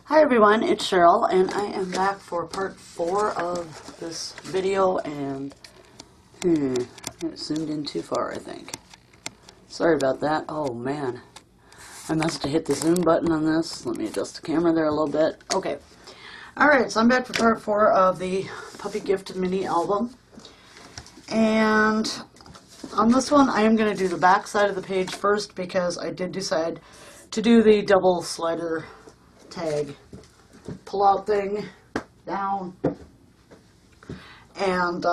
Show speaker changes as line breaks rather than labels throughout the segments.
Hi everyone, it's Cheryl, and I am back for part 4 of this video, and it zoomed in too far, I think. Sorry about that. Oh man, I must have hit the zoom button on this. Let me adjust the camera there a little bit. Okay. Alright, so I'm back for part 4 of the Puppy Gift Mini album. And on this one, I am going to do the back side of the page first because I did decide to do the double slider tag pull out thing down, and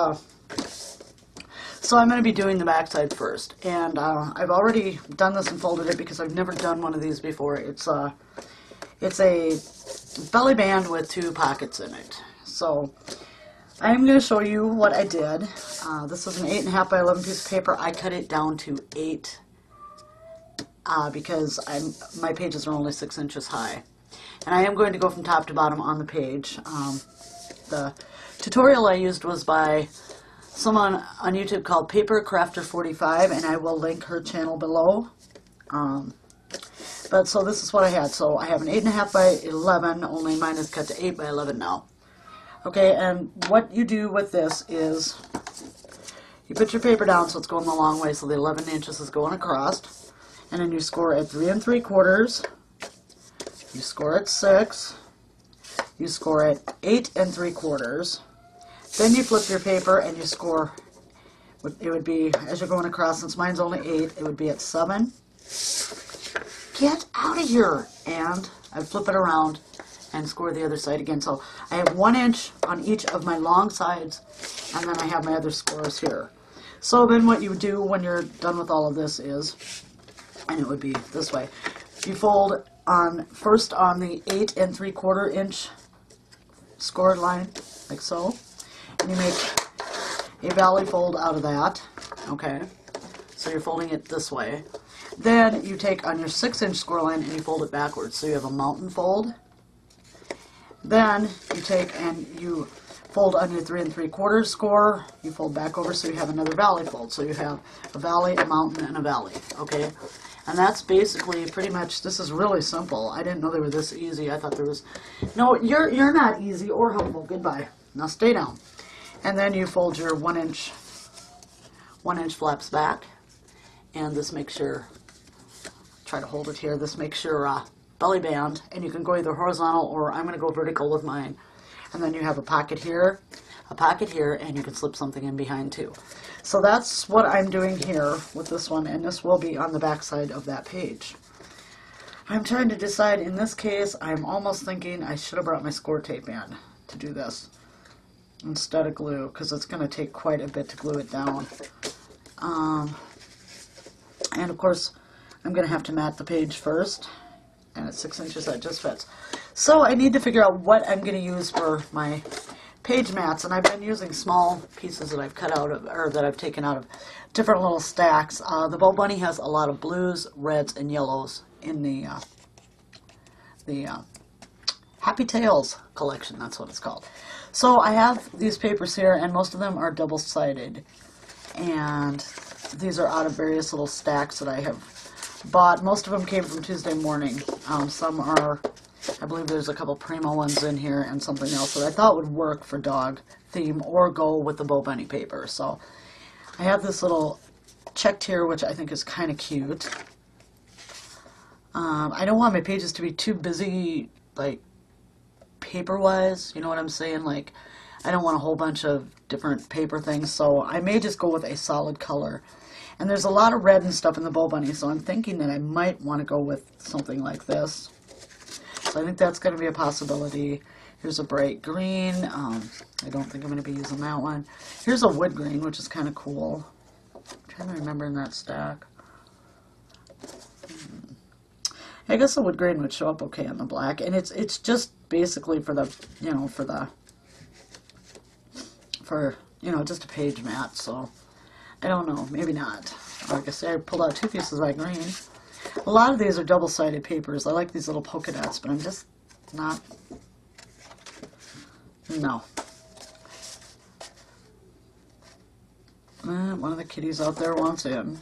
so I'm going to be doing the back side first, and I've already done this and folded it because I've never done one of these before. It's a belly band with 2 pockets in it. So I'm going to show you what I did. This is an 8.5 by 11 piece of paper. I cut it down to 8 because my pages are only 6 inches high. And I am going to go from top to bottom on the page. The tutorial I used was by someone on YouTube called Paper Crafter 45, and I will link her channel below. But so this is what I had. So I have an 8.5 by 11, only mine is cut to 8 by 11 now. Okay, and what you do with this is you put your paper down so it's going the long way, so the 11 inches is going across, and then you score at 3 3/4. You score at 6, you score at 8 3/4, then you flip your paper and you score, it would be, as you're going across, since mine's only 8, it would be at 7. Get out of here! And I flip it around and score the other side again. So I have 1 inch on each of my long sides, and then I have my other scores here. So then what you do when you're done with all of this is, and it would be this way, you fold first on the 8 3/4 inch scored line, like so, and you make a valley fold out of that. Okay, so you're folding it this way. Then you take on your 6 inch score line and you fold it backwards, so you have a mountain fold. Then you take and you fold on your 3 3/4 score, you fold back over, so you have another valley fold. So you have a valley, a mountain, and a valley. Okay. And that's basically pretty much, this is really simple. I didn't know they were this easy. I thought there was, no, you're not easy or helpful. Goodbye. Now stay down. And then you fold your 1 inch flaps back. And this makes your, try to hold it here, this makes your belly band. And you can go either horizontal or I'm going to go vertical with mine. And then you have a pocket here, and you can slip something in behind too. So that's what I'm doing here with this one, and this will be on the back side of that page. I'm trying to decide, in this case, I'm almost thinking I should have brought my score tape in to do this instead of glue, because it's going to take quite a bit to glue it down. And of course, I'm going to have to mat the page first, and at 6 inches that just fits. So I need to figure out what I'm going to use for my page mats, and I've been using small pieces that I've cut out of, or that I've taken out of different little stacks. The Bo Bunny has a lot of blues, reds, and yellows in the Happy Tales collection. That's what it's called. So I have these papers here, and most of them are double-sided, and these are out of various little stacks that I have bought. Most of them came from Tuesday Morning. Some are, I believe there's a couple Primo ones in here and something else that I thought would work for dog theme or go with the Bo Bunny paper. So I have this little checked here, which I think is kind of cute. I don't want my pages to be too busy, like, paper-wise, you know what I'm saying? Like, I don't want a whole bunch of different paper things, so I may just go with a solid color. And there's a lot of red and stuff in the Bo Bunny, so I'm thinking that I might want to go with something like this. So I think that's going to be a possibility. Here's a bright green. I don't think I'm going to be using that one. Here's a wood green, which is kind of cool. I'm trying to remember in that stack. I guess the wood green would show up okay on the black, and it's just basically for the, you know, just a page mat. So I don't know, maybe not. Like I said, I pulled out 2 pieces of green. A lot of these are double-sided papers. I like these little polka dots, but I'm just not, no. One of the kitties out there wants in.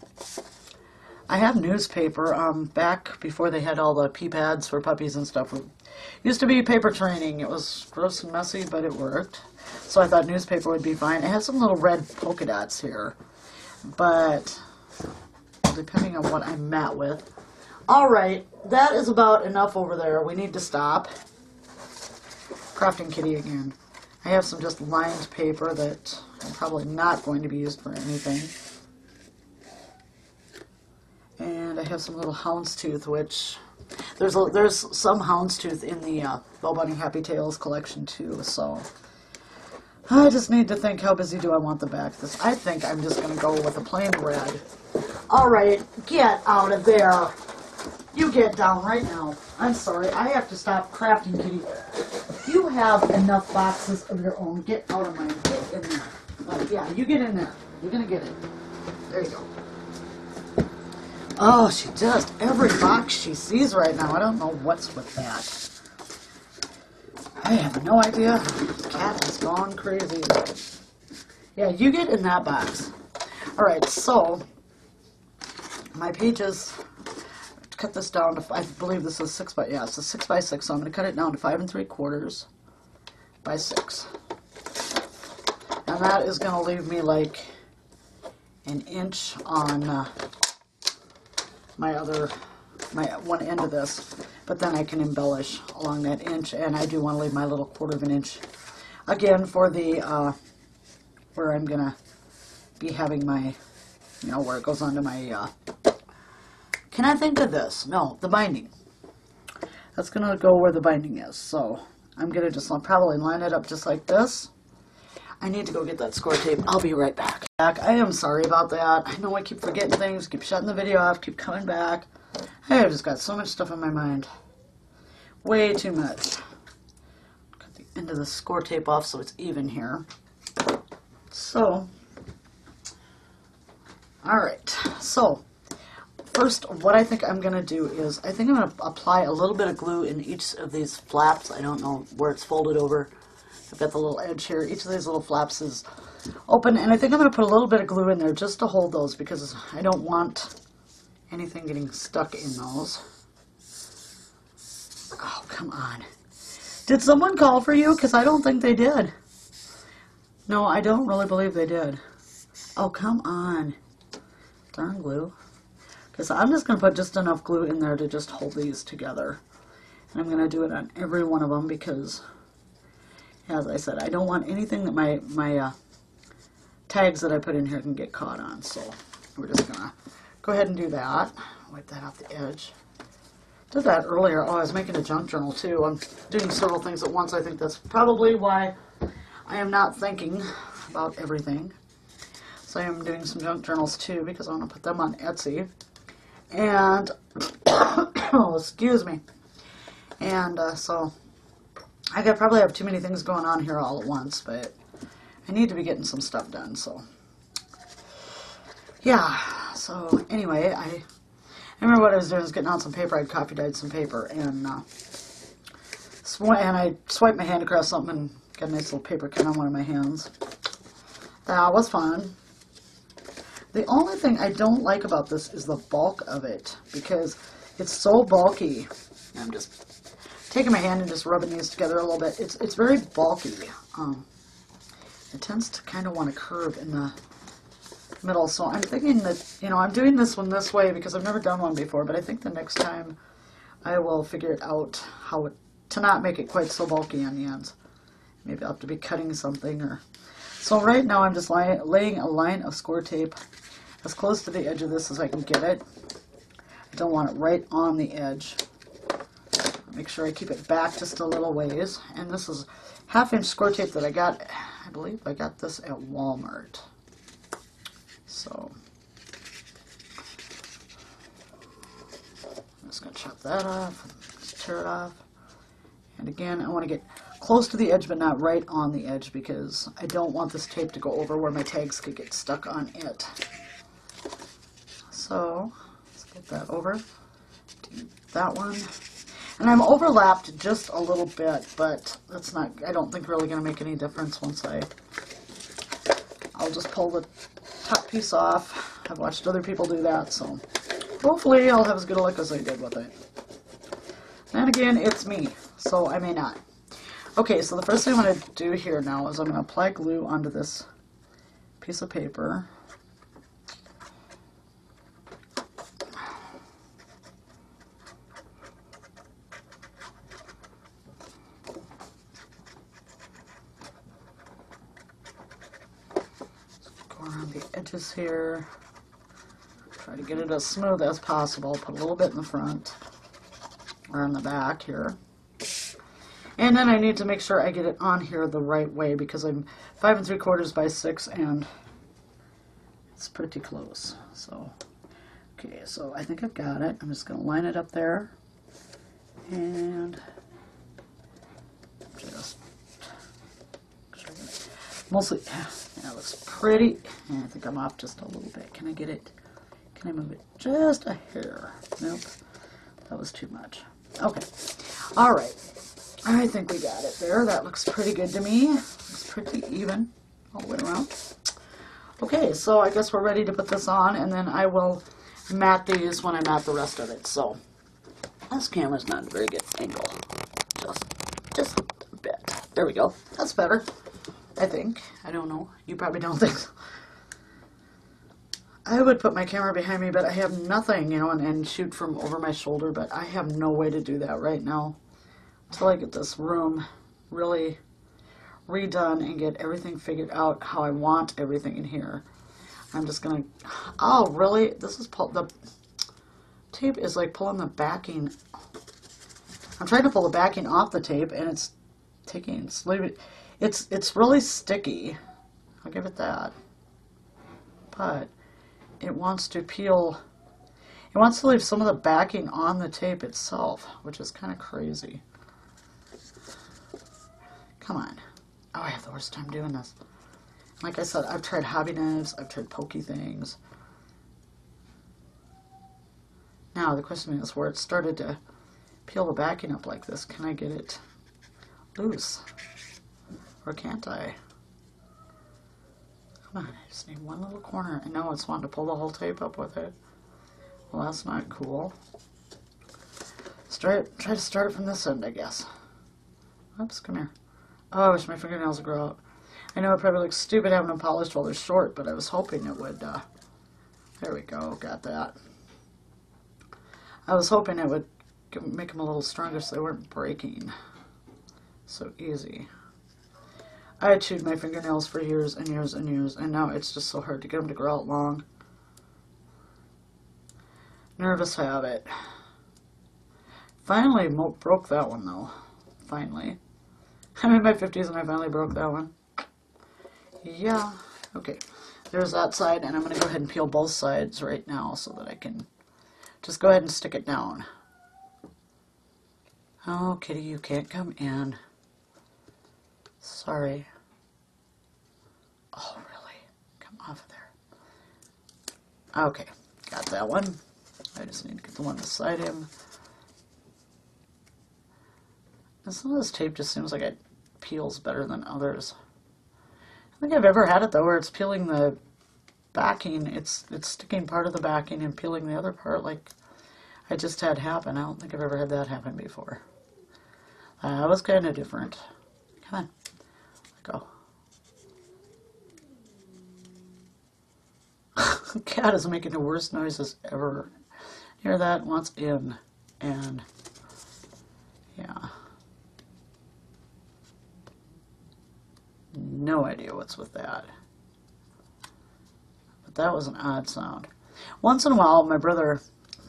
I have newspaper. Back before they had all the pee pads for puppies and stuff, Used to be paper training. It was gross and messy, but it worked. So I thought newspaper would be fine. It has some little red polka dots here, but depending on what I'm met with. Alright, that is about enough over there. We need to stop. Crafting kitty again. I have some just lined paper that I'm probably not going to be used for anything. And I have some little houndstooth, which there's some houndstooth in the Bo Bunny Happy Tales collection too, so I just need to think, how busy do I want the back of this? I think I'm just going to go with a plain red. Alright, get out of there. You get down right now. I'm sorry, I have to stop crafting, kitty. You have enough boxes of your own. Get out of mine. Get in there. Yeah, you get in there. You're going to get it. There you go. Oh, she just, every box she sees right now. I don't know what's with that. I have no idea. This cat has gone crazy. Yeah, you get in that box. Alright, so my pages, cut this down to, I believe this is 6 by, yeah, it's a 6 by 6, so I'm going to cut it down to 5 3/4 by 6. And that is going to leave me like an inch on my one end of this, but then I can embellish along that inch, and I do want to leave my little 1/4 of an inch again for the where I'm gonna be having my, you know, where it goes onto my can I think of this? No, the binding. That's gonna go where the binding is, so I'm gonna just probably line it up just like this. I need to go get that score tape. I'll be right back. I am sorry about that. I know I keep forgetting things, keep shutting the video off, keep coming back. Hey, I've just got so much stuff in my mind. Way too much. Cut the end of the score tape off so it's even here. So, alright. So, first, what I think I'm going to do is, I think I'm going to apply a little bit of glue in each of these flaps. I don't know where it's folded over. I've got the little edge here. Each of these little flaps is open, and I think I'm going to put a little bit of glue in there just to hold those, because I don't want anything getting stuck in those. Oh, come on. Did someone call for you? Because I don't think they did. No, I don't really believe they did. Oh, come on. Darn glue. Because I'm just going to put just enough glue in there to just hold these together. And I'm going to do it on every one of them because, as I said, I don't want anything that my tags that I put in here can get caught on. So we're just going to go ahead and do that. Wipe that off the edge. Did that earlier. Oh, I was making a junk journal too. I'm doing several things at once. I think that's probably why I am not thinking about everything. So I am doing some junk journals too because I want to put them on Etsy. And, oh, excuse me. And so I could probably have too many things going on here all at once, but I need to be getting some stuff done. So, yeah. So anyway, I remember what I was doing was getting out some paper. I'd copy dyed some paper, and I swiped my hand across something and got a nice little paper cut on one of my hands. That was fun. The only thing I don't like about this is the bulk of it, because it's so bulky. I'm just taking my hand and just rubbing these together a little bit. It's very bulky. It tends to kind of want to curve in the middle, so I'm thinking that, you know, I'm doing this one this way because I've never done one before, but I think the next time I will figure it out how to not make it quite so bulky on the ends. Maybe I'll have to be cutting something. Or so right now I'm just laying a line of score tape as close to the edge of this as I can get it. I don't want it right on the edge. Make sure I keep it back just a little ways. And this is 1/2-inch score tape that I got, I believe I got this at Walmart. So I'm just going to chop that off, tear it off. And again, I want to get close to the edge but not right on the edge because I don't want this tape to go over where my tags could get stuck on it. So let's get that over. Do that one. And I'm overlapped just a little bit, but that's not, I don't think, really going to make any difference once I'll just pull the top piece off. I've watched other people do that, so hopefully I'll have as good a luck as I did with it. And again, it's me, so I may not. Okay, so the first thing I'm going to do here now is I'm going to apply glue onto this piece of paper. Go around the edges here. Try to get it as smooth as possible. Put a little bit in the front or on the back here. And then I need to make sure I get it on here the right way because I'm 5 3/4 by 6 and it's pretty close. So, okay, so I think I've got it. I'm just going to line it up there and just mostly, yeah, it looks pretty. And I think I'm off just a little bit. Can I get it? Can I move it just a hair? Nope, that was too much. Okay, all right. I think we got it there. That looks pretty good to me. Looks pretty even all the way around. Okay, so I guess we're ready to put this on, and then I will mat these when I mat the rest of it. So this camera's not a very good angle. Just a bit. There we go. That's better, I think. I don't know. You probably don't think so. I would put my camera behind me, but I have nothing, you know, and shoot from over my shoulder, but I have no way to do that right now. Until I get this room really redone and get everything figured out how I want everything in here. I'm just gonna, oh really? This is, the tape is like pulling the backing. I'm trying to pull the backing off the tape and it's taking, it's really sticky. I'll give it that. But it wants to peel, it wants to leave some of the backing on the tape itself, which is kind of crazy. Come on. Oh, I have the worst time doing this. Like I said, I've tried hobby knives, I've tried pokey things. Now the question is where it started to peel the backing up like this. Can I get it loose? Or can't I? Come on, I just need one little corner. I know it's wanting to pull the whole tape up with it. Well, that's not cool. Try to start it from this end, I guess. Oops, come here. Oh, I wish my fingernails would grow out. I know it probably looks stupid having them polished while they're short, but I was hoping it would, there we go, got that. I was hoping it would make them a little stronger so they weren't breaking so easy. I chewed my fingernails for years and years and years, and now it's just so hard to get them to grow out long. Nervous habit. Finally broke that one, though. Finally. I'm in my 50s and I finally broke that one. Yeah. Okay. There's that side, and I'm going to go ahead and peel both sides right now so that I can just go ahead and stick it down. Oh, kitty, you can't come in. Sorry. Oh, really? Come off of there. Okay. Got that one. I just need to get the one beside him. And some of this tape just seems like it peels better than others. I don't think I've ever had it though where it's peeling the backing, it's sticking part of the backing and peeling the other part like I just had happen. I don't think I've ever had that happen before. That was kind of different. Come on, let go. The cat is making the worst noises ever. Hear that? Wants in, and yeah. No idea what's with that. But that was an odd sound. Once in a while, my brother,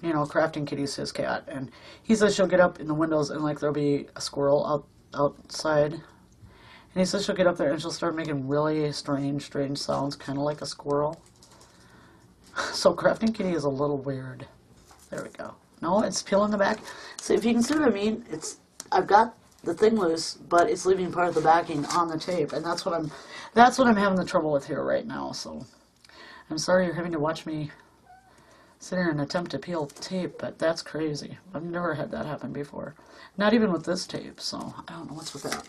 you know, Crafting Kitty's his cat, and he says she'll get up in the windows and like there'll be a squirrel outside. And he says she'll get up there and she'll start making really strange sounds, kind of like a squirrel. So Crafting Kitty is a little weird. There we go. No, it's peeling the back. So if you can see what I mean, I've got the thing loose, but it's leaving part of the backing on the tape, and that's what I'm having the trouble with here right now. So I'm sorry you're having to watch me sit here and attempt to peel tape, but that's crazy. I've never had that happen before. Not even with this tape, so I don't know what's with that.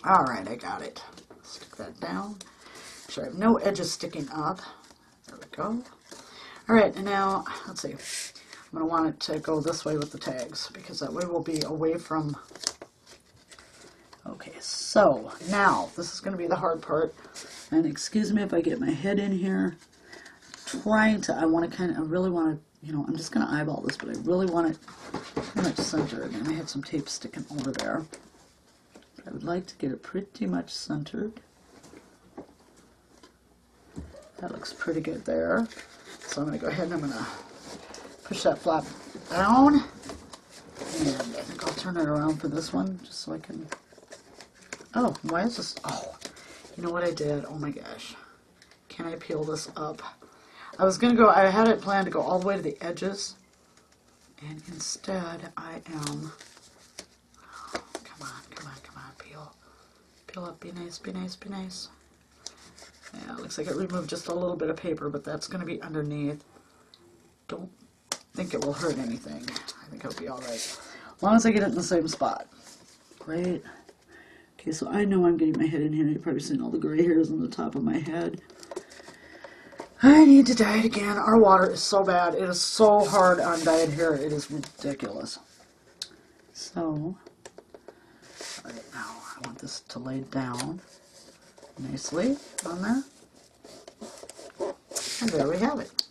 Alright, I got it. Stick that down. Make sure I have no edges sticking up. There we go. Alright, and now, let's see. I'm going to want it to go this way with the tags, because that way we'll be away from so now this is going to be the hard part. And excuse me if I get my head in here. I really want to, you know, I'm just going to eyeball this, but I really want it pretty much centered. And I have some tape sticking over there. But I would like to get it pretty much centered. That looks pretty good there. So I'm going to go ahead and I'm going to push that flap down. And I think I'll turn it around for this one, just so I can... Oh, why is this... Oh, you know what I did? Oh my gosh. Can I peel this up? I was going to go... I had it planned to go all the way to the edges. And instead, I am... Oh, come on, peel. Peel up, be nice, be nice, be nice. Yeah, it looks like it removed just a little bit of paper, but that's going to be underneath. Don't think it will hurt anything. I think it'll be alright. As long as I get it in the same spot. Great. Okay, so I know I'm getting my head in here. You've probably seen all the gray hairs on the top of my head. I need to dye it again. Our water is so bad. It is so hard on dyed hair. It is ridiculous. So, right now I want this to lay down nicely on there. And there we have it.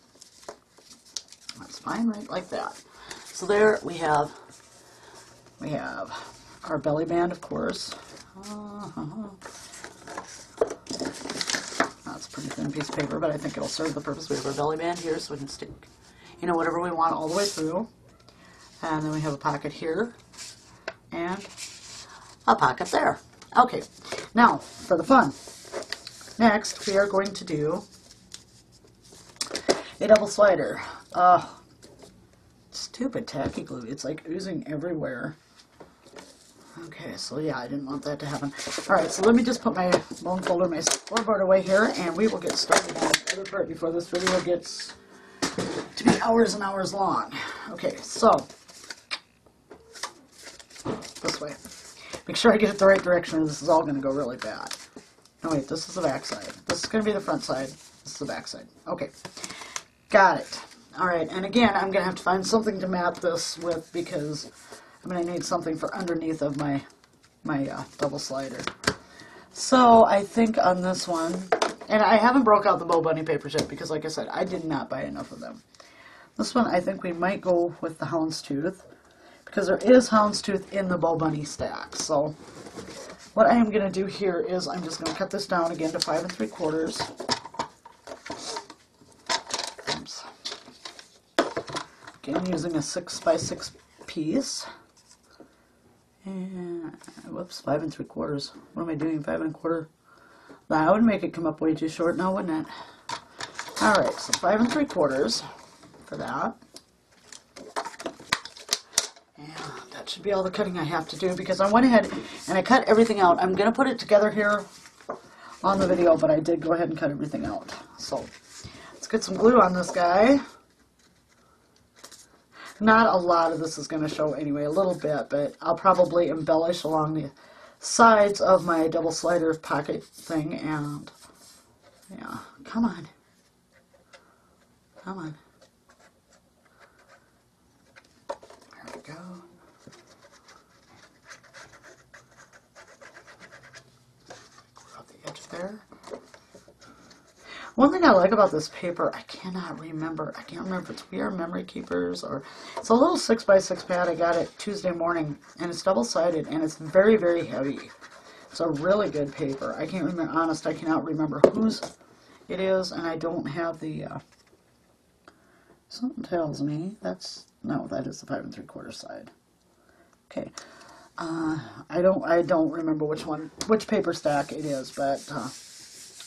That's fine, right like that. So there we have our belly band, of course. That's a pretty thin piece of paper, but I think it'll serve the purpose. We have our belly band here, so we can stick, you know, whatever we want all the way through. And then we have a pocket here, and a pocket there. Okay, now for the fun. Next, we are going to do a double slider. Stupid tacky glue. It's like oozing everywhere. Okay, so yeah, I didn't want that to happen. Alright, so let me just put my bone folder, my scoreboard away here, and we will get started on the other part before this video gets to be hours and hours long. Okay, so, this way. Make sure I get it the right direction or this is all going to go really bad. No, wait, this is the back side. This is going to be the front side. This is the back side. Okay, got it. Alright, and again, I'm going to have to find something to map this with because I'm going to need something for underneath of my double slider. So I think on this one, and I haven't broke out the Bo Bunny papers yet because like I said, I did not buy enough of them. This one I think we might go with the Houndstooth because there is Houndstooth in the Bo Bunny stack. So what I am going to do here is I'm just going to cut this down again to 5 3/4. Oops. Again, using a 6x6 piece. And, whoops, 5 3/4. What am I doing? 5 1/4. That would make it come up way too short now, wouldn't it? Alright, so 5 3/4 for that. And that should be all the cutting I have to do because I went ahead and I cut everything out. I'm going to put it together here on the video, but I did go ahead and cut everything out. So, let's get some glue on this guy. Not a lot of this is going to show anyway, a little bit, but I'll probably embellish along the sides of my double slider pocket thing, and yeah, come on. Come on. There we go. Glue up the edge there. One thing I like about this paper, I can't remember if it's We Are Memory Keepers or it's a little 6x6 pad. I got it Tuesday morning and it's double-sided and it's very, very heavy. It's a really good paper. I can't remember, honest, I cannot remember whose it is and I don't have the, something tells me no, that is the 5 3/4 side. Okay. I don't remember which paper stack it is, but,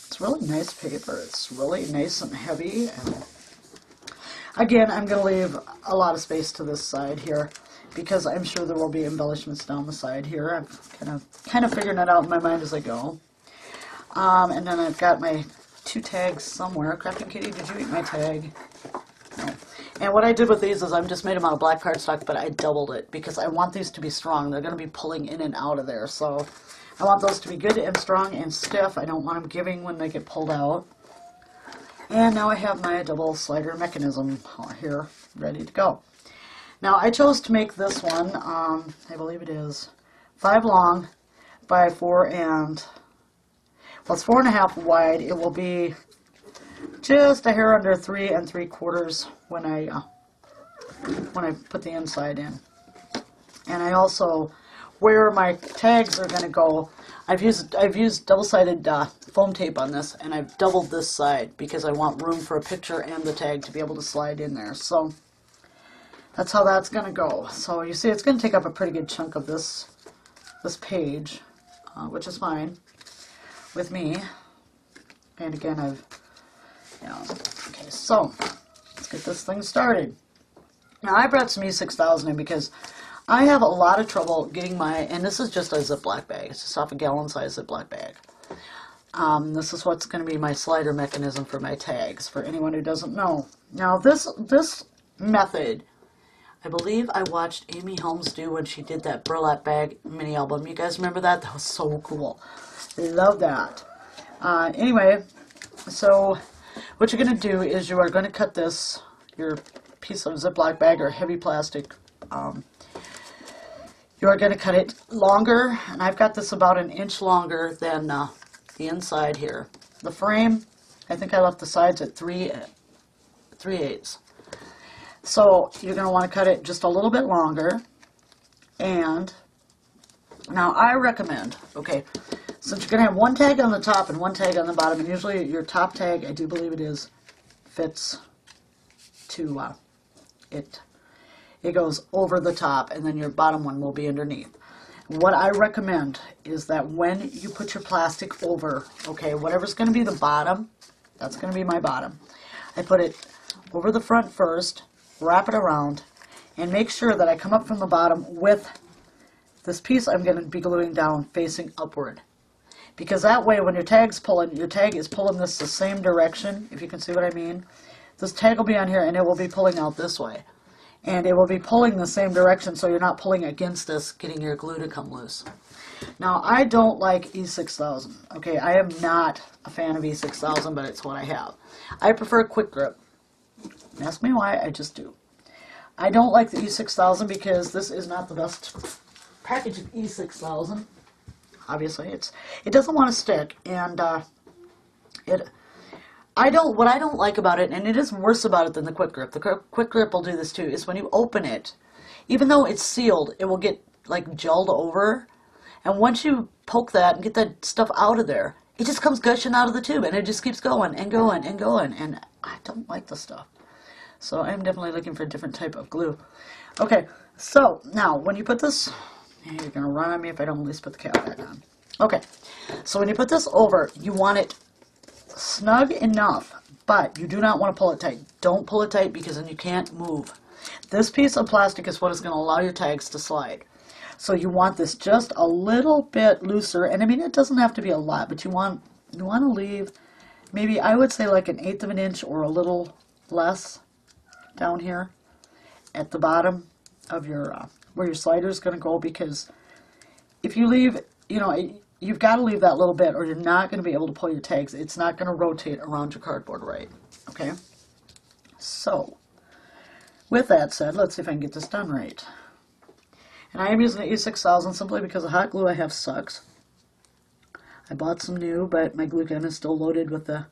it's really nice paper. It's really nice and heavy. And again, I'm going to leave a lot of space to this side here because I'm sure there will be embellishments down the side here. I'm kind of figuring it out in my mind as I go. And then I've got my 2 tags somewhere. Crafting Kitty, did you eat my tag? No. And what I did with these is I just made them out of black cardstock, but I doubled it because I want these to be strong. They're going to be pulling in and out of there, so I want those to be good and strong and stiff. I don't want them giving when they get pulled out. And now I have my double slider mechanism here ready to go. Now I chose to make this one, I believe it is 5 long by 4 and, well, it's 4.5 wide. It will be just a hair under 3 3/4 when I put the inside in. And I also, where my tags are going to go, I've used double-sided foam tape on this, and I've doubled this side because I want room for a picture and the tag to be able to slide in there. So that's how that's going to go. So you see, it's going to take up a pretty good chunk of this page, which is fine with me. And again, okay, so let's get this thing started. Now, I brought some E6000 in because I have a lot of trouble getting and this is just a Ziploc bag. It's just off a gallon-size Ziploc bag. This is what's going to be my slider mechanism for my tags, for anyone who doesn't know. Now, this method, I believe I watched Amy Helms do when she did that burlap bag mini album. You guys remember that? That was so cool. Love that. Anyway, so what you're going to do is you are going to cut your piece of Ziploc bag or heavy plastic. You are going to cut it longer, and I've got this about 1 inch longer than the inside here. The frame, I think I left the sides at 3/8. So you're going to want to cut it just a little bit longer. And now I recommend, okay, since you're going to have one tag on the top and one tag on the bottom, and usually your top tag, I do believe it is, fits to it goes over the top, and then your bottom one will be underneath. What I recommend is that when you put your plastic over, okay, whatever's going to be the bottom, that's going to be my bottom. I put it over the front first, wrap it around, and make sure that I come up from the bottom with this piece I'm going to be gluing down facing upward. Because that way when your tag is pulling this the same direction, if you can see what I mean. This tag will be on here and it will be pulling out this way. And it will be pulling the same direction, so you're not pulling against this, getting your glue to come loose. Now, I don't like E6000. Okay, I am not a fan of E6000, but it's what I have. I prefer Quick Grip. Ask me why, I just do. I don't like the E6000 because this is not the best package of E6000. Obviously, it doesn't want to stick, and what I don't like about it, and it is worse about it than the Quick Grip. The Quick Grip will do this too, is when you open it, even though it's sealed, it will get like gelled over. And once you poke that and get that stuff out of there, it just comes gushing out of the tube, and it just keeps going and going and going. And I don't like the stuff. So I'm definitely looking for a different type of glue. Okay, so now when you put this, you're going to run on me if I don't at least put the cap back on. Okay, so when you put this over, you want it snug enough, but you do not want to pull it tight. Don't pull it tight because then you can't move. This piece of plastic is what is going to allow your tags to slide. So you want this just a little bit looser, and I mean it doesn't have to be a lot, but you want to leave maybe, I would say, like 1/8 of an inch or a little less down here at the bottom of your where your slider is going to go, because if you leave, you've got to leave that little bit or you're not going to be able to pull your tags. It's not going to rotate around your cardboard right. Okay? So, with that said, let's see if I can get this done right. And I am using the E6000 simply because the hot glue I have sucks. I bought some new, but my glue gun is still loaded with the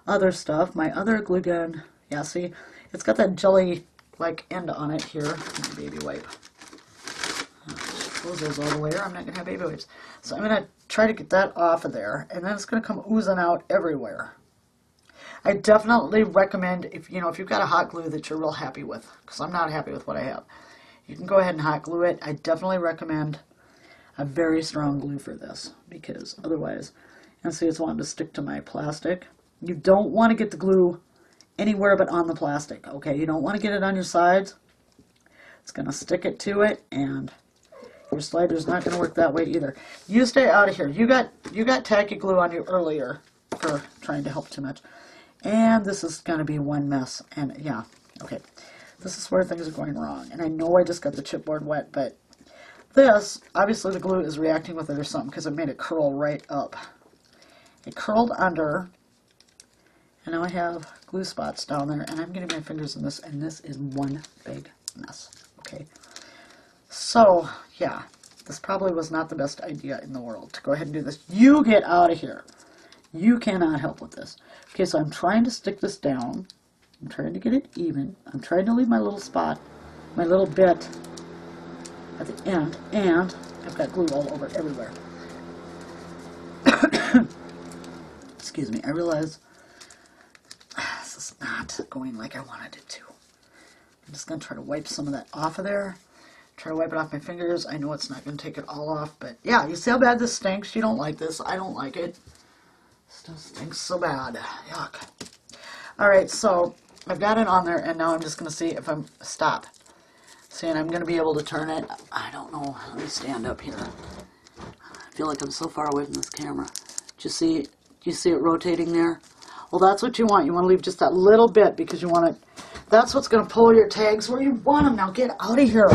other stuff. My other glue gun, yeah, see, it's got that jelly-like end on it here. My baby wipe. Close those all the way, or I'm not going to have baby wipes. So I'm going to try to get that off of there, and then it's going to come oozing out everywhere. I definitely recommend, if you've got a hot glue that you're real happy with, because I'm not happy with what I have, you can go ahead and hot glue it. I definitely recommend a very strong glue for this, because otherwise, and see, it's wanting to stick to my plastic. You don't want to get the glue anywhere but on the plastic, okay? You don't want to get it on your sides. It's going to stick it to it, and your slider's not going to work that way either. You stay out of here. You got tacky glue on you earlier for trying to help too much. And this is going to be one mess. And yeah, okay. This is where things are going wrong. And I know I just got the chipboard wet, but this, obviously the glue is reacting with it or something because it made it curl right up. It curled under, and now I have glue spots down there, and I'm getting my fingers in this, and this is one big mess. Okay. So, yeah, This probably was not the best idea in the world to go ahead and do this. You get out of here. You cannot help with this. Okay, so I'm trying to stick this down. I'm trying to get it even. I'm trying to leave my little spot, my little bit at the end, and I've got glue all over everywhere. Excuse me, I realize this is not going like I wanted it to. I'm just going to try to wipe some of that off of there. Try to wipe it off my fingers. I know it's not going to take it all off, but yeah, you see how bad this stinks? You don't like this. I don't like it. Still stinks so bad. Yuck. Alright, so I've got it on there, and now I'm just going to see if I'm... Stop. See, and I'm going to be able to turn it. I don't know. Let me stand up here. I feel like I'm so far away from this camera. Do you see it rotating there? Well, that's what you want. You want to leave just that little bit because you want it... That's what's going to pull your tags where you want them. Now get out of here.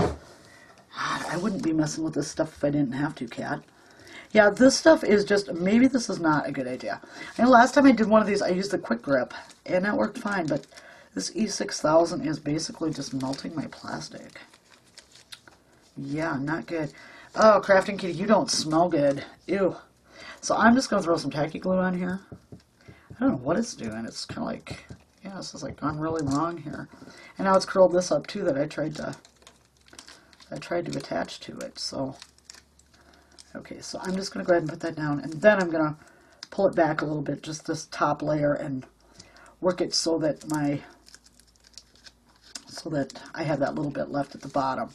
God, I wouldn't be messing with this stuff if I didn't have to, Cat. Yeah, this stuff is just, maybe this is not a good idea. I know last time I did one of these, I used the Quick Grip, and that worked fine, but this E6000 is basically just melting my plastic. Yeah, not good. Oh, Crafting Kitty, you don't smell good. Ew. So I'm just going to throw some tacky glue on here. I don't know what it's doing. It's kind of like, yeah, this is like gone really wrong here. And now it's curled this up too that I tried to attach to it. So, okay, so I'm just going to go ahead and put that down, and then I'm going to pull it back a little bit, just this top layer, and work it so that I have that little bit left at the bottom,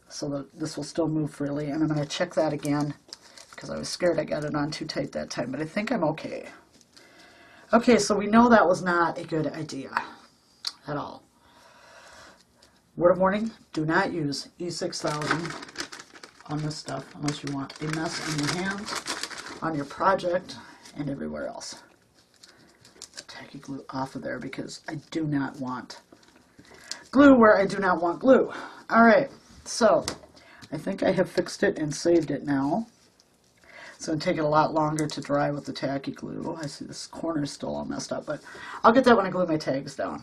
so that this will still move freely. And I'm going to check that again because I was scared I got it on too tight that time, but I think I'm okay. Okay, so we know that was not a good idea at all. Word of warning, do not use E6000 on this stuff unless you want a mess on your hands, on your project, and everywhere else. Tacky glue off of there because I do not want glue where I do not want glue. Alright, so I think I have fixed it and saved it now. It's going to take it a lot longer to dry with the tacky glue. I see this corner is still all messed up, but I'll get that when I glue my tags down.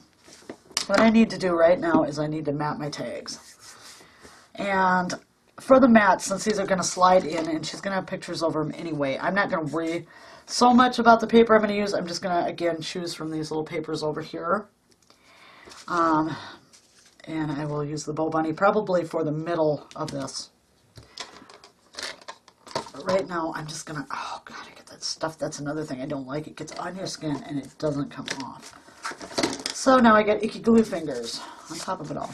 What I need to do right now is I need to mat my tags. And for the mats, since these are going to slide in, and she's going to have pictures over them anyway, I'm not going to worry so much about the paper I'm going to use. I'm just going to, again, choose from these little papers over here. And I will use the Bo Bunny probably for the middle of this. But right now, I'm just going to, oh God, I get that stuff. That's another thing I don't like. It gets on your skin and it doesn't come off. So now I get icky glue fingers on top of it all.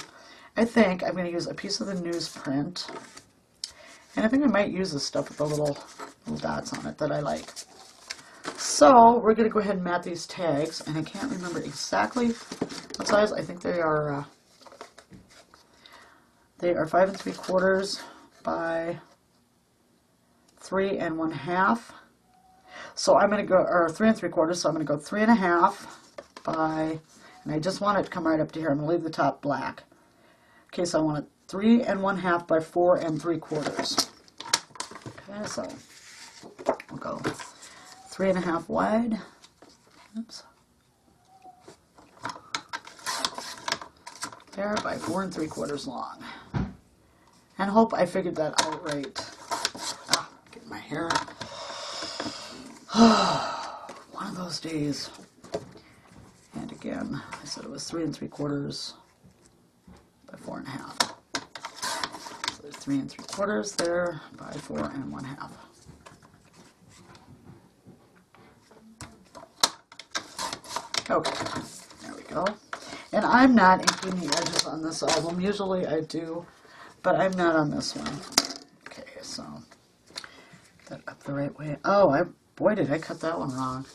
I think I'm going to use a piece of the newsprint. And I think I might use this stuff with the little dots on it that I like. So we're going to go ahead and mat these tags. And I can't remember exactly what size. I think they are 5 3/4 by 3 1/2. So I'm going to go, or 3 3/4. So I'm going to go 3 1/2 by, and I just want it to come right up to here. I'm going to leave the top black. Okay, so I want it 3 1/2 by 4 3/4. Okay, so we'll go 3 1/2 wide. Oops. There, by 4 3/4 long. And hope I figured that out right. Ah, get my hair. One of those days. And again, I said it was 3 3/4 by 4 1/2. So there's 3 3/4 there by 4 1/2. Okay, there we go. And I'm not inking the edges on this album. Usually I do, but I'm not on this one. Okay, so that up the right way. Oh, boy, did I cut that one wrong.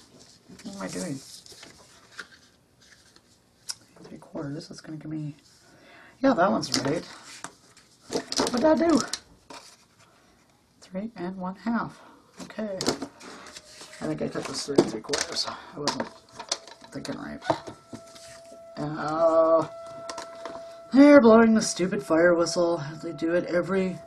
What am I doing? 3/4. It's going to give me. Yeah, that one's right. What did I do? 3 1/2. Okay. I think I cut this 3 3/4. I wasn't thinking right. Oh, they're blowing the stupid fire whistle. They do it every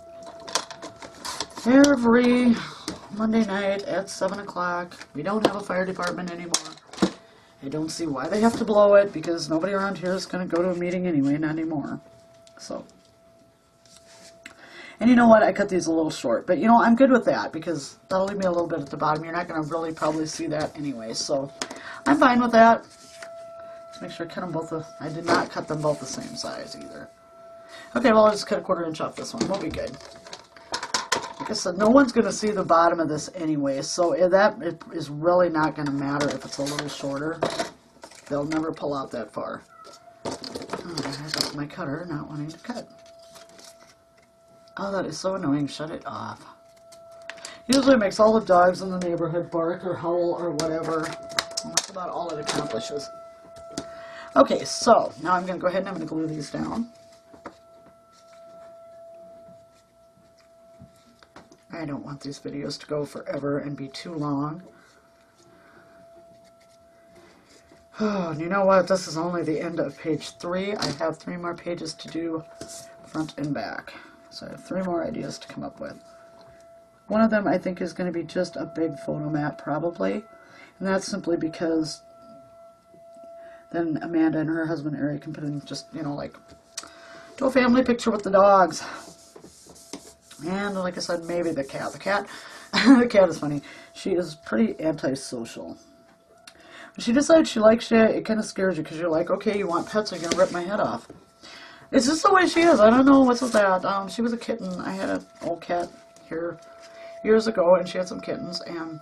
Monday night at 7 o'clock. We don't have a fire department anymore. I don't see why they have to blow it, because nobody around here is going to go to a meeting anyway, not anymore. So, And you know what? I cut these a little short. But, you know, I'm good with that because that'll leave me a little bit at the bottom. You're not going to really probably see that anyway. So I'm fine with that. Let's make sure I cut them both. I did not cut them both the same size either. Okay, well, I'll just cut a 1/4 inch off this one. We'll be good. Like I said, no one's going to see the bottom of this anyway. So that is really not going to matter if it's a little shorter. They'll never pull out that far. Oh, that's my cutter not wanting to cut. Oh, that is so annoying. Shut it off. Usually it makes all the dogs in the neighborhood bark or howl or whatever. And that's about all it accomplishes. Okay, so now I'm going to go ahead and I'm going to glue these down. I don't want these videos to go forever and be too long. Oh, and you know what? This is only the end of page 3. I have 3 more pages to do, front and back. So I have 3 more ideas to come up with. One of them I think is going to be just a big photo mat, probably. And that's simply because then Amanda and her husband Eric can put in just, you know, like, do a family picture with the dogs. And like I said, maybe the cat. The cat is funny. She is pretty antisocial. When she decides she likes you, it kind of scares you because you're like, okay, you want pets, you're going to rip my head off. It's just the way she is. I don't know what's with that. She was a kitten. I had an old cat here years ago, and she had some kittens, and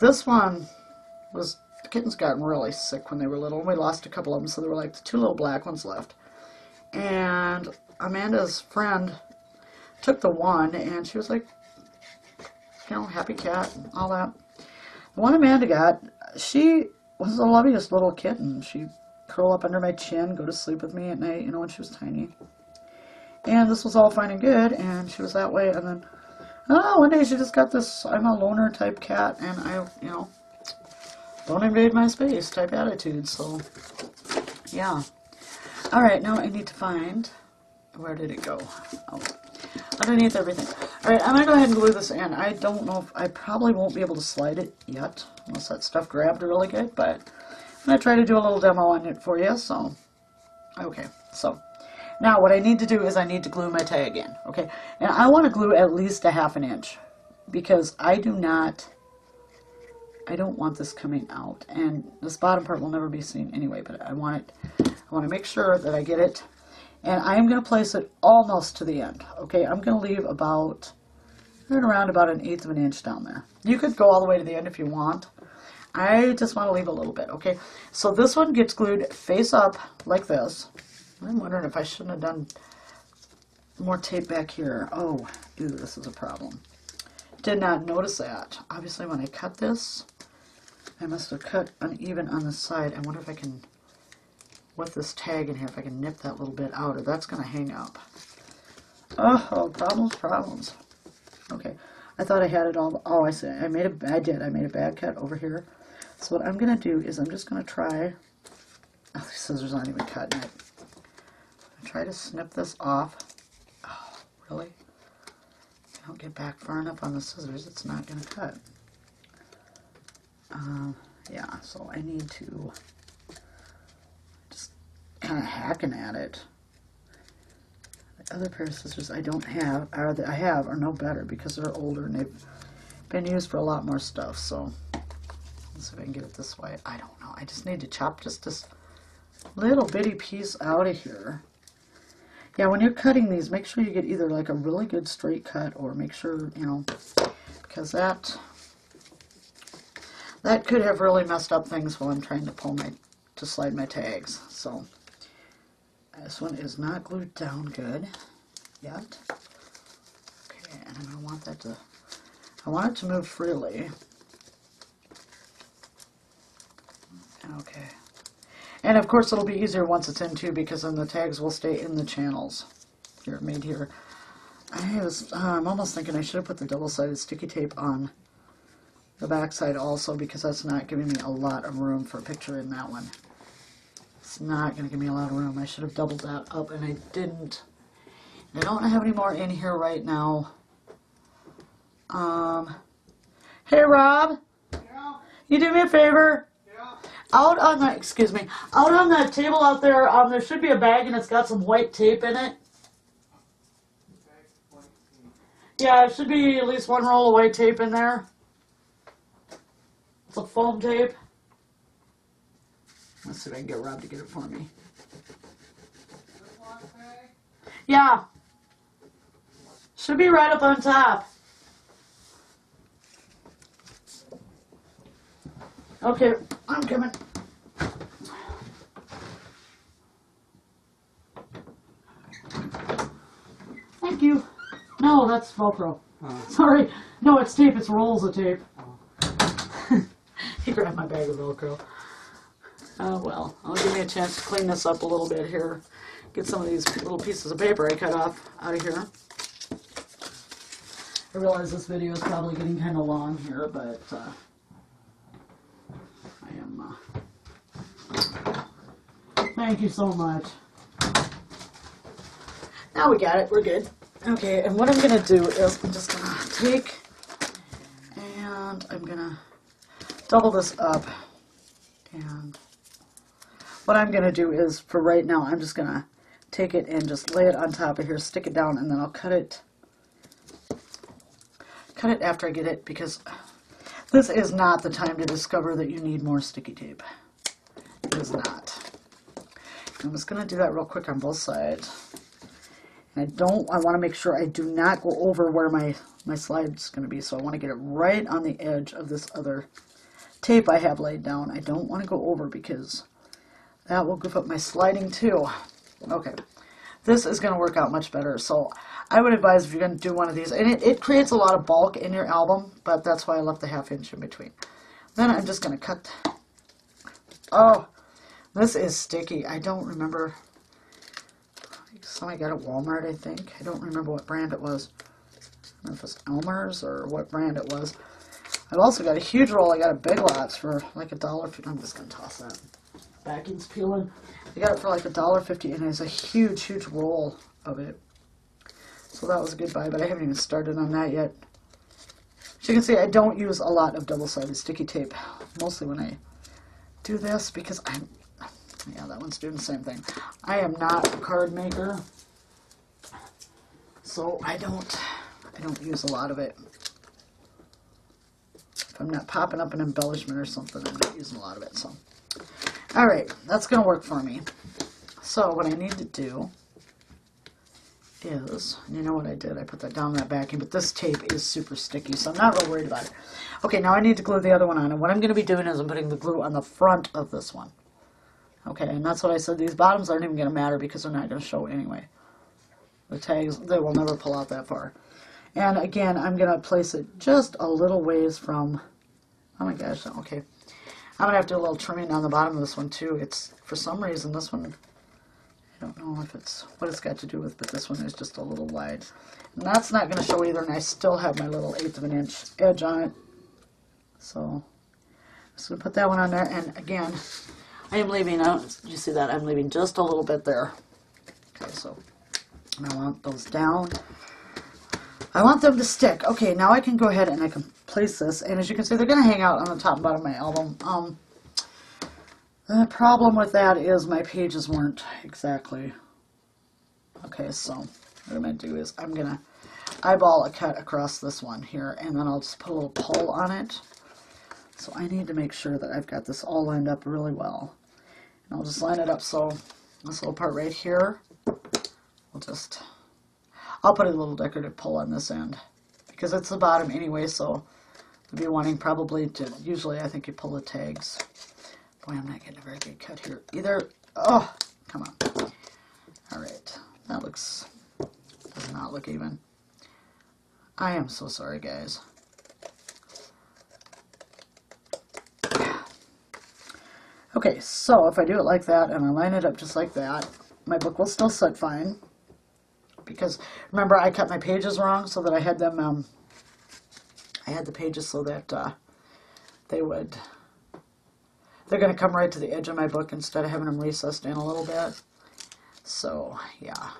this one was, the kittens got really sick when they were little, and we lost a couple of them, so there were like the 2 little black ones left. And Amanda's friend took the one, and she was like, you know, happy cat and all that. The one Amanda got, she was the loveliest little kitten. She'd curl up under my chin, go to sleep with me at night, you know, when she was tiny. And this was all fine and good, and she was that way, and then, oh, one day she just got this, I'm a loner type cat, and I, you know, don't invade my space type attitude, so, yeah. Alright, now I need to find, where did it go? Oh, underneath everything. Alright, I'm going to go ahead and glue this in. I don't know if, I probably won't be able to slide it yet, unless that stuff grabbed really good, but I'm going to try to do a little demo on it for you, so, okay, so, now what I need to do is I need to glue my tag in, okay, and I want to glue at least a 1/2 inch, because I don't want this coming out, and this bottom part will never be seen anyway, but I want to make sure that I get it, and I'm going to place it almost to the end, okay, I'm going to leave about, right around about 1/8 of an inch down there. You could go all the way to the end if you want. I just want to leave a little bit, okay? So this one gets glued face up like this. I'm wondering if I shouldn't have done more tape back here. Oh, ew, this is a problem. Did not notice that. Obviously, when I cut this, I must have cut uneven on the side. I wonder if I can, with this tag in here, if I can nip that little bit out, or that's going to hang up. Oh, problems. Okay, I thought I had it all. Oh, I see. I made a bad cut over here. So what I'm going to do is I'm just going to try, oh, these scissors aren't even cutting it. Try to snip this off. Oh, really? If I don't get back far enough on the scissors, it's not going to cut. Yeah, so I need to just kind of hacking at it. The other pair of scissors I don't have, or that I have, are no better because they're older and they've been used for a lot more stuff. So let's see if I can get it this way. I don't know. I just need to chop just this little bitty piece out of here. Yeah, when you're cutting these, make sure you get either like a really good straight cut, or make sure, you know, because that could have really messed up things while I'm trying to slide my tags. So this one is not glued down good yet. Okay, and I'm going to want that to, I want it to move freely. Okay. And of course it'll be easier once it's in too, because then the tags will stay in the channels. Here, made here. I'm almost thinking I should have put the double-sided sticky tape on the back side also, because that's not giving me a lot of room for a picture in that one. It's not going to give me a lot of room. I should have doubled that up, and I didn't. I don't have any more in here right now. Hey Rob,
Yeah.
you do me a favor?
Yeah.
Out on the, excuse me, out on that table out there, there should be a bag and it's got some white tape in it.
Okay.
Yeah, it should be at least one roll of white tape in there. It's a foam tape. Let's see if I can get Rob to get it for me. Yeah. Should be right up on top. Okay, I'm coming. Thank you. No, that's Velcro. Sorry. No, it's tape. It's rolls of tape. He grabbed my bag of Velcro. Oh, well. I'll give me a chance to clean this up a little bit here. Get some of these little pieces of paper I cut off out of here. I realize this video is probably getting kind of long here, but I am... Thank you so much. Now we got it. We're good. Okay, and what I'm going to do is I'm just going to take and I'm going to double this up. And what I'm going to do is, for right now, I'm just going to take it and just lay it on top of here, stick it down, and then I'll cut it after I get it, because this is not the time to discover that you need more sticky tape. It is not. I'm just going to do that real quick on both sides. And I want to make sure I do not go over where my slide's going to be, so I want to get it right on the edge of this other tape I have laid down. I don't want to go over because that will goof up my sliding too. Okay, this is going to work out much better, so I would advise if you're going to do one of these, and it creates a lot of bulk in your album, but that's why I left the 1/2 inch in between. Then I'm just going to cut. Oh, this is sticky. I don't remember. Some I got at Walmart, I think. I don't remember what brand it was. I don't know if it's Elmer's or what brand it was. I've also got a huge roll. I got at Big Lots for like $1.50. I'm just going to toss that. Backing's peeling. I got it for like $1.50, and it's a huge, huge roll of it. So that was a good buy, but I haven't even started on that yet. As you can see, I don't use a lot of double-sided sticky tape, mostly when I do this, because yeah, that one's doing the same thing. I am not a card maker, so I don't use a lot of it. If I'm not popping up an embellishment or something, I'm not using a lot of it. So, all right, that's going to work for me. So what I need to do is, you know what I did? I put that down in that backing, but this tape is super sticky, so I'm not real worried about it. Okay, now I need to glue the other one on, and what I'm going to be doing is I'm putting the glue on the front of this one. Okay, and that's what I said. These bottoms aren't even going to matter because they're not going to show anyway. The tags, they will never pull out that far. And again, I'm going to place it just a little ways from, oh my gosh, okay. I'm going to have to do a little trimming on the bottom of this one too. It's, for some reason, this one, I don't know if it's what it's got to do with, but this one is just a little wide. And that's not going to show either, and I still have my little 1/8 of an inch edge on it. So, I'm just going to put that one on there, and again, I am leaving out, you see that? I'm leaving just a little bit there. Okay, so I want those down. I want them to stick. Okay, now I can go ahead and I can place this, and as you can see, they're going to hang out on the top and bottom of my album. The problem with that is my pages weren't exactly. Okay, so what I'm going to do is I'm going to eyeball a cut across this one here, and then I'll just put a little pull on it. So I need to make sure that I've got this all lined up really well. And I'll just line it up so this little part right here, I'll put a little decorative pull on this end because it's the bottom anyway, so you'll be wanting probably to, usually I think you pull the tags. Boy, I'm not getting a very good cut here either. Oh, come on. All right, that does not look even. I am so sorry, guys. Okay, so if I do it like that and I line it up just like that, my book will still sit fine. Because remember, I cut my pages wrong so that I had them. I had the pages so that they're going to come right to the edge of my book instead of having them recessed in a little bit. So yeah,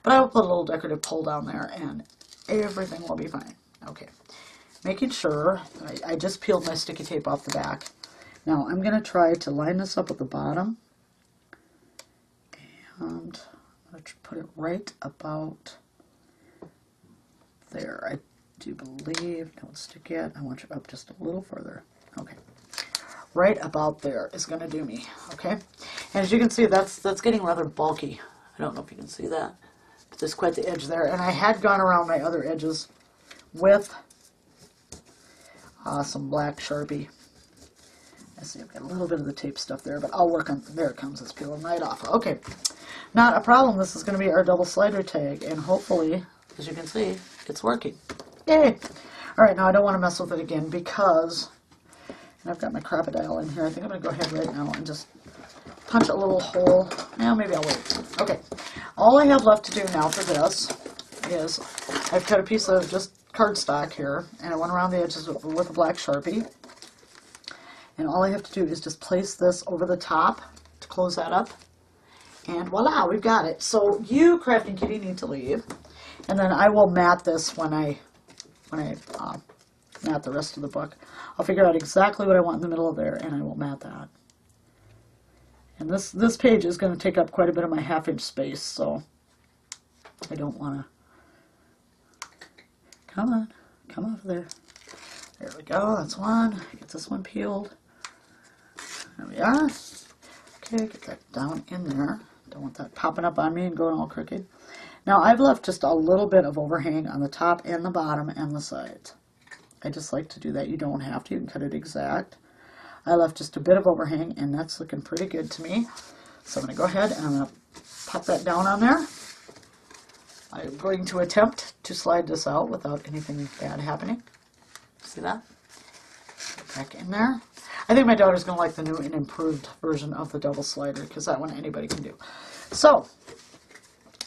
but I will put a little decorative pull down there, and everything will be fine. Okay, making sure I just peeled my sticky tape off the back. Now I'm going to try to line this up at the bottom, and I'm going to put it right about there. I do believe, don't stick yet. I want you up just a little further. Okay. Right about there is going to do me. Okay. And as you can see, that's getting rather bulky. I don't know if you can see that. But there's quite the edge there. And I had gone around my other edges with some black Sharpie. I see I've got a little bit of the tape stuff there, but I'll work on, there it comes, it's peeling right off. Okay, not a problem. This is going to be our double slider tag, and hopefully, as you can see, it's working. Yay! Alright, now I don't want to mess with it again because, and I've got my Crop-A-Dile in here. I think I'm going to go ahead right now and just punch a little hole. Now maybe I'll wait. Okay, all I have left to do now for this is I've cut a piece of just cardstock here, and I went around the edges with a black Sharpie. And all I have to do is just place this over the top to close that up. And voila, we've got it. So you, Crafting Kitty, need to leave. And then I will mat this when I mat the rest of the book. I'll figure out exactly what I want in the middle of there, and I will mat that. And this page is going to take up quite a bit of my half-inch space, so I don't want to... Come on, come off there. There we go, that's one. Get this one peeled. There we are. Okay, get that down in there. Don't want that popping up on me and going all crooked. Now I've left just a little bit of overhang on the top and the bottom and the sides. I just like to do that. You don't have to. You can cut it exact. I left just a bit of overhang, and that's looking pretty good to me. So I'm going to go ahead and I'm going to pop that down on there. I'm going to attempt to slide this out without anything bad happening. See that? Back in there. I think my daughter's going to like the new and improved version of the double slider, because that one anybody can do. So,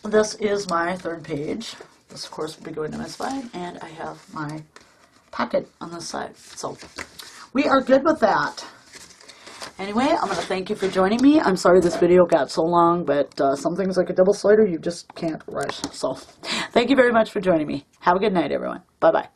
this is my third page. This, of course, will be going to my spine, and I have my pocket on this side. So, we are good with that. Anyway, I'm going to thank you for joining me. I'm sorry this video got so long, but some things like a double slider, you just can't rush. So, thank you very much for joining me. Have a good night, everyone. Bye-bye.